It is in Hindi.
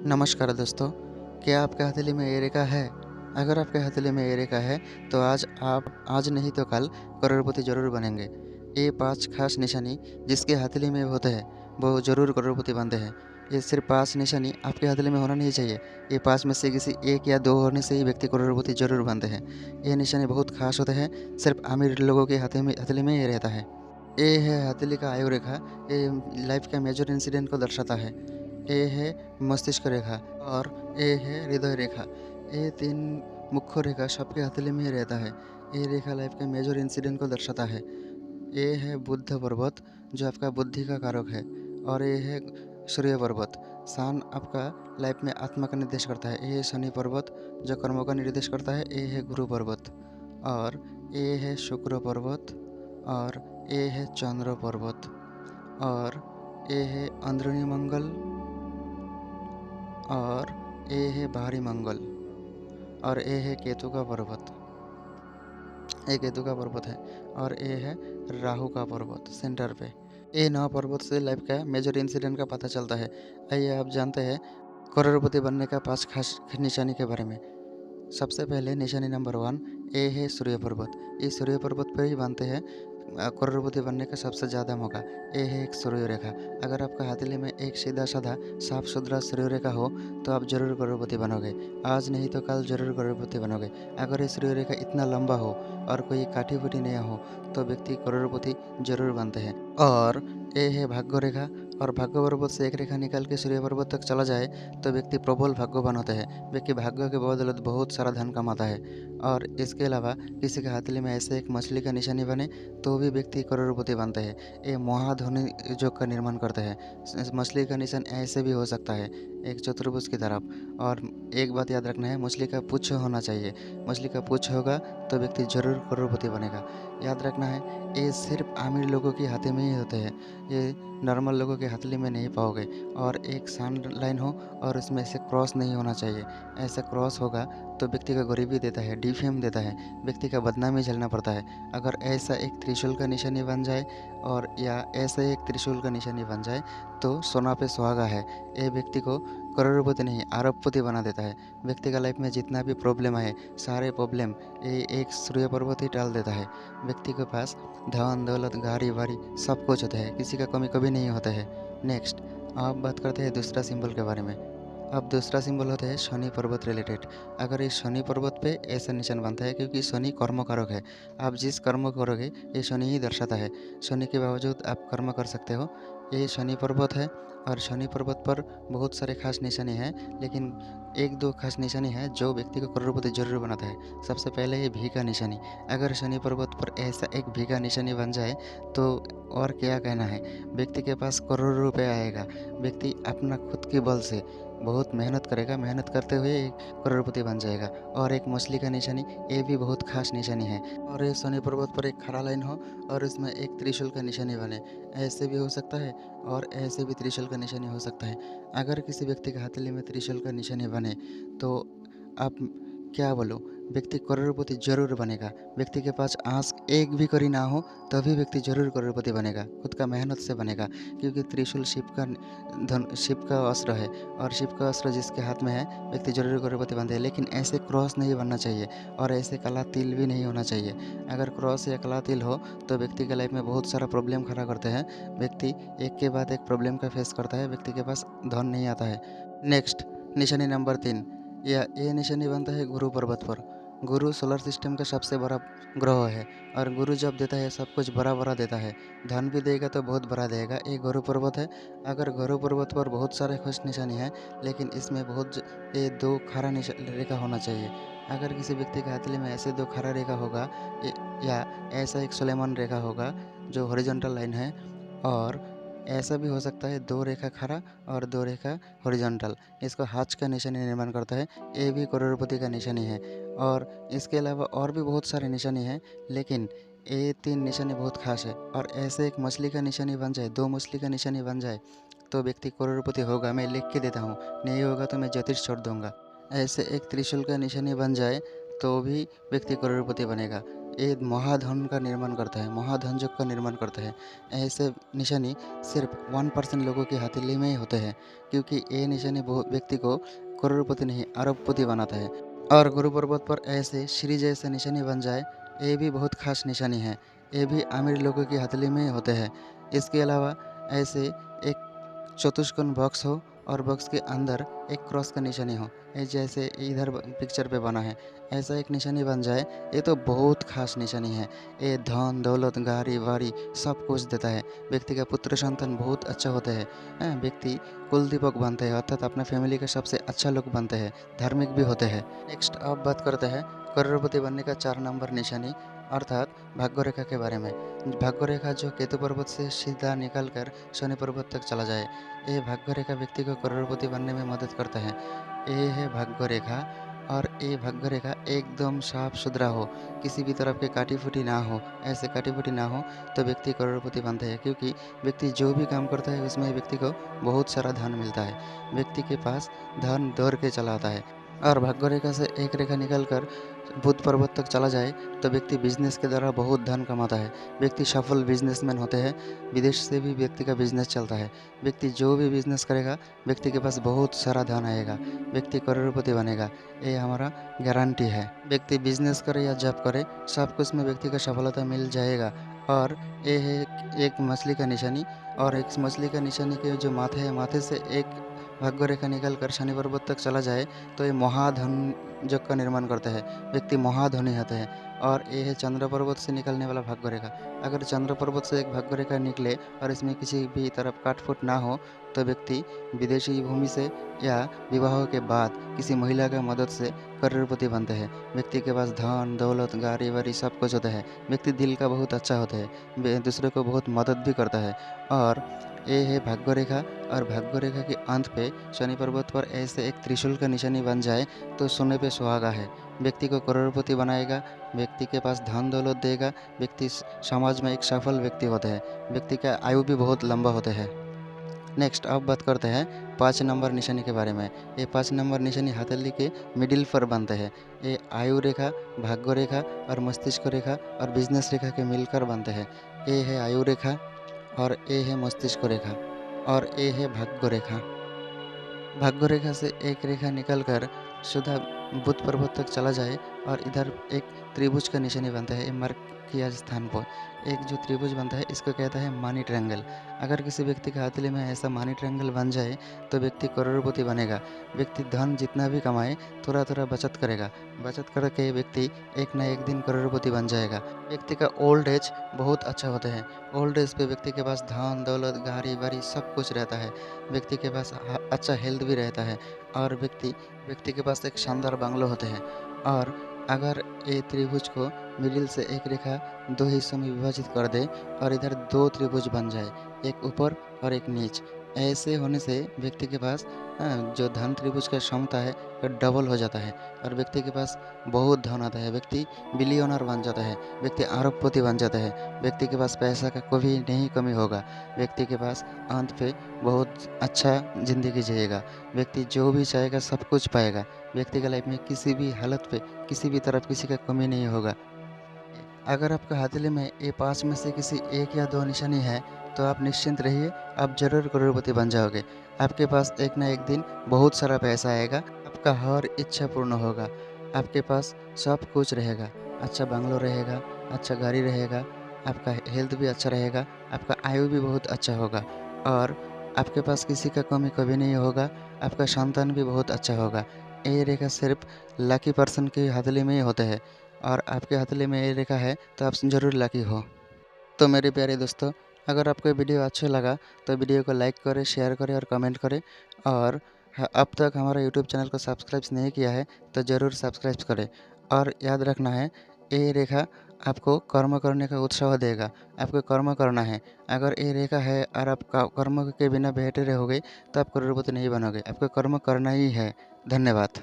नमस्कार दोस्तों, क्या आपके हथेली में ये रेखा है? अगर आपके हथेली में ये रेखा है, तो आज नहीं तो कल करोड़पति ज़रूर बनेंगे। ये 5 खास निशानी जिसके हथेली में होते हैं, वो ज़रूर करोड़पति बनते हैं। ये सिर्फ़ 5 निशानी आपके हथेली में होना नहीं चाहिए। ये 5 में से किसी 1 या 2 होने से ही व्यक्ति करोड़पति ज़रूर बनते हैं। ये निशानी बहुत खास होते हैं, सिर्फ़ अमीर लोगों के हथेली में ये रहता है। ये है हथेली का आयु रेखा, ये लाइफ़ का मेजर इंसिडेंट को दर्शाता है। ये है मस्तिष्क रेखा और ये है हृदय रेखा। ये 3 मुख्य रेखा सबके हथेली में ही रहता है। ये रेखा लाइफ के मेजर इंसिडेंट को दर्शाता है। ये है बुध पर्वत जो आपका बुद्धि का कारक है और ये है सूर्य पर्वत। सन आपका लाइफ में आत्मा का निर्देश करता है। ये है शनि पर्वत जो कर्मों का निर्देश करता है। ये है गुरु पर्वत और ये है शुक्र पर्वत और ये है चंद्र पर्वत और ये है अंदरूनी मंगल और ये है बाहरी मंगल और ये है केतु का पर्वत। ये केतु का पर्वत है और ये है राहु का पर्वत सेंटर पे। ये 9 पर्वत से लाइफ का मेजर इंसिडेंट का पता चलता है। आइए आप जानते हैं करोड़पति बनने का 5 खास निशानी के बारे में। सबसे पहले निशानी नंबर 1 ये है सूर्य पर्वत। ये सूर्य पर्वत पे ही बनते हैं करोड़पति बनने का सबसे ज़्यादा मौका। ये है एक सूर्य रेखा। अगर आपका हथेली में एक सीधा-साधा साफ-सुथरा सूर्य रेखा हो तो आप ज़रूर करोड़पति बनोगे। आज नहीं तो कल ज़रूर करोड़पति बनोगे। अगर ये सूर्य रेखा इतना लंबा हो और कोई काटी-फूटी नहीं हो तो व्यक्ति करोड़पति ज़रूर बनते हैं। और ये है भाग्य रेखा और भाग्य पर्वत से एक रेखा निकाल के सूर्य पर्वत तक चला जाए तो व्यक्ति प्रबल भाग्यवान होता है। व्यक्ति भाग्य के बदौलत बहुत सारा धन कमाता है। और इसके अलावा किसी के हथेली में ऐसे एक मछली का निशानी बने तो भी व्यक्ति करोड़पति बनते हैं। ये महाधनी योग का निर्माण करते हैं। इस मछली का निशान ऐसे भी हो सकता है एक चतुर्भुज की तरफ। और एक बात याद रखना है, मछली का पूँछ होना चाहिए। मछली का पूँछ होगा तो व्यक्ति ज़रूर करोड़पति बनेगा। याद रखना है, ये सिर्फ अमीर लोगों के हाथे में ही होते हैं। ये नॉर्मल लोगों के हथेली में नहीं पाओगे। और एक सान लाइन हो और उसमें से क्रॉस नहीं होना चाहिए। ऐसा क्रॉस होगा तो व्यक्ति को गरीबी देता है, डिफेम देता है, व्यक्ति का बदनामी झेलना पड़ता है। अगर ऐसा एक त्रिशूल का निशानी बन जाए और या ऐसा एक त्रिशूल का निशानी बन जाए तो सोना पे सुहागा है। ये व्यक्ति को करोड़पति नहीं अरबपति बना देता है। व्यक्ति का लाइफ में जितना भी प्रॉब्लम है, सारे प्रॉब्लम ये एक सूर्य पर्वत ही टाल देता है। व्यक्ति के पास धन दौलत गाड़ी वाड़ी सब कुछ होता है, किसी का कमी कभी नहीं होता है। नेक्स्ट आप बात करते हैं दूसरा सिंबल के बारे में। अब दूसरा सिंबल होता है शनि पर्वत रिलेटेड। अगर इस शनि पर्वत पे ऐसा निशान बनता है क्योंकि शनि कर्म कारक है। आप जिस कर्म करोगे ये शनि ही दर्शाता है। शनि के बावजूद आप कर्म कर सकते हो। ये शनि पर्वत है और शनि पर्वत पर बहुत सारे खास निशानी हैं, लेकिन 1-2 खास निशानी है जो व्यक्ति को करोड़पति जरूर बनाता है। सबसे पहले ये भी का निशानी। अगर शनि पर्वत पर ऐसा एक भी का निशानी बन जाए तो और क्या कहना है, व्यक्ति के पास करोड़ों रुपए आएगा। व्यक्ति अपना खुद के बल से बहुत मेहनत करेगा, मेहनत करते हुए एक करोड़पति बन जाएगा। और एक मछली का निशानी, ये भी बहुत खास निशानी है। और ये शनि पर्वत पर एक खड़ा लाइन हो और इसमें एक त्रिशूल का निशानी बने, ऐसे भी हो सकता है और ऐसे भी त्रिशूल का निशानी हो सकता है। अगर किसी व्यक्ति के हथेली में त्रिशूल का निशानी बने तो आप क्या बोलो, व्यक्ति करोड़पति जरूर बनेगा। व्यक्ति के पास आंख एक भी कड़ी ना हो तभी व्यक्ति जरूर करोड़पति बनेगा, खुद का मेहनत से बनेगा। क्योंकि त्रिशूल शिव का अस्त्र है और शिव का अस्त्र जिसके हाथ में है व्यक्ति जरूर करोड़पति बनते हैं। लेकिन ऐसे क्रॉस नहीं बनना चाहिए और ऐसे काला तिल भी नहीं होना चाहिए। अगर क्रॉस या काला तिल हो तो व्यक्ति के लाइफ में बहुत सारा प्रॉब्लम खड़ा करते हैं। व्यक्ति एक के बाद एक प्रॉब्लम का फेस करता है, व्यक्ति के पास धन नहीं आता है। नेक्स्ट निशानी नंबर 3, या ये निशानी बनता है गुरु पर्वत पर। गुरु सोलर सिस्टम का सबसे बड़ा ग्रह है और गुरु जब देता है सब कुछ बड़ा बड़ा देता है। धन भी देगा तो बहुत बड़ा देगा। ये गुरु पर्वत है। अगर गुरु पर्वत पर बहुत सारे खुश निशानी हैं, लेकिन इसमें ये 2 खरा रेखा होना चाहिए। अगर किसी व्यक्ति के हथेली में ऐसे 2 खरा रेखा होगा या ऐसा एक सुलेमान रेखा होगा जो हॉरिजॉन्टल लाइन है, और ऐसा भी हो सकता है 2 रेखा खरा और 2 रेखा हॉरिजॉन्टल, इसको हाथ का निशानी निर्माण करता है। ये भी करोड़पति का निशानी है। और इसके अलावा और भी बहुत सारे निशानी हैं, लेकिन ये 3 निशानी बहुत खास है। और ऐसे एक मछली का निशानी बन जाए, 2 मछली का निशानी बन जाए तो व्यक्ति करोड़पति होगा। मैं लिख के देता हूँ, नहीं होगा तो मैं ज्योतिष छोड़ दूंगा। ऐसे एक त्रिशूल का निशानी बन जाए तो भी व्यक्ति करोड़पति बनेगा। ये महाधन का निर्माण करता है, महाधन योग का निर्माण करता है। ऐसे निशानी सिर्फ 1% लोगों की हथेली में ही होते हैं, क्योंकि ये निशानी बहुत व्यक्ति को करोड़पति नहीं अरबपति बनाता है। और गुरु पर्वत पर ऐसे श्री जैसे निशानी बन जाए, ये भी बहुत खास निशानी है। ये भी अमीर लोगों की हथेली में ही होते हैं। इसके अलावा ऐसे एक चतुष्कोण बॉक्स हो और बॉक्स के अंदर एक क्रॉस का निशानी हो, ये जैसे इधर पिक्चर पे बना है, ऐसा एक निशानी बन जाए, ये तो बहुत खास निशानी है। ये धन दौलत गाड़ी वाड़ी सब कुछ देता है। व्यक्ति का पुत्र संतान बहुत अच्छा होते हैं। व्यक्ति कुल दीपक बनते हैं, अर्थात अपने फैमिली के सबसे अच्छा लोग बनते हैं, धार्मिक भी होते हैं। नेक्स्ट अब बात करते हैं करोड़पति बनने का 4 नंबर निशानी अर्थात भाग्य रेखा के बारे में। भाग्य रेखा जो केतु पर्वत से सीधा निकल कर शनि पर्वत तक चला जाए, ये भाग्य रेखा व्यक्ति को करोड़पति बनने में मदद करता है। ये है भाग्य रेखा। और ये भाग्य रेखा एकदम साफ सुथरा हो, किसी भी तरफ के काटी फूटी ना हो, ऐसे काटी फूटी ना हो तो व्यक्ति करोड़पति बनते हैं, क्योंकि व्यक्ति जो भी काम करता है उसमें व्यक्ति को बहुत सारा धन मिलता है। व्यक्ति के पास धन दौड़ के चला आता है। और भाग्य रेखा से एक रेखा निकल कर बुध पर्वत तक चला जाए तो व्यक्ति बिजनेस के द्वारा बहुत धन कमाता है। व्यक्ति सफल बिजनेसमैन होते हैं। विदेश से भी व्यक्ति का बिजनेस चलता है। व्यक्ति जो भी बिजनेस करेगा व्यक्ति के पास बहुत सारा धन आएगा, व्यक्ति करोड़पति बनेगा, ये हमारा गारंटी है। व्यक्ति बिजनेस करे या जॉब करे, सब कुछ में व्यक्ति को सफलता मिल जाएगा। और ये है एक मछली का निशानी, और एक मछली का निशानी के जो माथे है, माथे से एक भाग्य रेखा निकल कर शनि पर्वत तक चला जाए तो ये महाधन योग का निर्माण करता है। व्यक्ति महाधनी होते हैं। और ये है चंद्र पर्वत से निकलने वाला भाग्य रेखा। अगर चंद्र पर्वत से एक भाग्य रेखा निकले और इसमें किसी भी तरफ काट फूट ना हो तो व्यक्ति विदेशी भूमि से या विवाह के बाद किसी महिला की मदद से करोड़पति बनते हैं। व्यक्ति के पास धन दौलत गाड़ी वाड़ी सब कुछ होता है। व्यक्ति दिल का बहुत अच्छा होता है, दूसरे को बहुत मदद भी करता है। और ये है भाग्य रेखा। और भाग्य रेखा के अंत पे शनि पर्वत पर ऐसे एक त्रिशूल का निशानी बन जाए तो सोने पे सुहागा है। व्यक्ति को करोड़पति बनाएगा, व्यक्ति के पास धन दौलत देगा, व्यक्ति समाज में एक सफल व्यक्ति होता है, व्यक्ति का आयु भी बहुत लंबा होता है। नेक्स्ट अब बात करते हैं 5 नंबर निशानी के बारे में। ये 5 नंबर निशानी हथेली के मिडिल पर बनते हैं। ये आयु रेखा, भाग्य रेखा और मस्तिष्क रेखा और बिजनेस रेखा के मिलकर बनते हैं। ये है आयु रेखा और ये है मस्तिष्क रेखा और ये है भाग्य रेखा। भाग्य रेखा से एक रेखा निकलकर सीधा बुध पर्वत तक चला जाए और इधर एक त्रिभुज का निशानी बनता है। ये मार्क किया स्थान पर एक जो त्रिभुज बनता है इसको कहता है मनी ट्रायंगल। अगर किसी व्यक्ति के हथेली में ऐसा मनी ट्रायंगल बन जाए तो व्यक्ति करोड़पति बनेगा। व्यक्ति धन जितना भी कमाए थोड़ा थोड़ा बचत करेगा, बचत करके व्यक्ति एक ना एक दिन करोड़पति बन जाएगा। व्यक्ति का ओल्ड एज बहुत अच्छा होता है। ओल्ड एज पे व्यक्ति के पास धन दौलत गाड़ी वाड़ी सब कुछ रहता है। व्यक्ति के पास अच्छा हेल्थ भी रहता है और व्यक्ति के पास एक शानदार बंगलो होते हैं। और अगर ये त्रिभुज को मिडिल से एक रेखा 2 हिस्सों में विभाजित कर दे और इधर 2 त्रिभुज बन जाए, एक ऊपर और एक नीच, ऐसे होने से व्यक्ति के पास जो धन त्रिभुज का क्षमता है वो डबल हो जाता है और व्यक्ति के पास बहुत धन आता है। व्यक्ति बिलियनर बन जाता है, व्यक्ति अरबपति बन जाता है। व्यक्ति के पास पैसा का कभी नहीं कमी होगा। व्यक्ति के पास अंत पे बहुत अच्छा ज़िंदगी जिएगा। व्यक्ति जो भी चाहेगा सब कुछ पाएगा। व्यक्ति का लाइफ में किसी भी हालत पे किसी भी तरफ किसी का कमी नहीं होगा। अगर आपका हथेली में ये 5 में से किसी 1 या 2 निशानी है तो आप निश्चिंत रहिए, आप ज़रूर करोड़पति बन जाओगे। आपके पास एक ना एक दिन बहुत सारा पैसा आएगा, आपका हर इच्छा पूर्ण होगा, आपके पास सब कुछ रहेगा, अच्छा बंगलो रहेगा, अच्छा गाड़ी रहेगा, आपका हेल्थ भी अच्छा रहेगा, आपका आयु भी बहुत अच्छा होगा और आपके पास किसी का कमी कभी नहीं होगा, आपका संतान भी बहुत अच्छा होगा। ये रेखा सिर्फ लकी पर्सन की हथेली में ही होता है और आपके हथेली में ये रेखा है तो आप ज़रूर लकी हो। तो मेरे प्यारे दोस्तों, अगर आपको ये वीडियो अच्छा लगा तो वीडियो को लाइक करें, शेयर करें और कमेंट करें। और अब तक हमारा यूट्यूब चैनल को सब्सक्राइब नहीं किया है तो ज़रूर सब्सक्राइब करें। और याद रखना है, ये रेखा आपको कर्म करने का उत्साह देगा। आपको कर्म करना है। अगर ये रेखा है और आप कर्म के बिना बैठे रहोगे तो आप करोड़पति नहीं बनोगे। आपको कर्म करना ही है। धन्यवाद।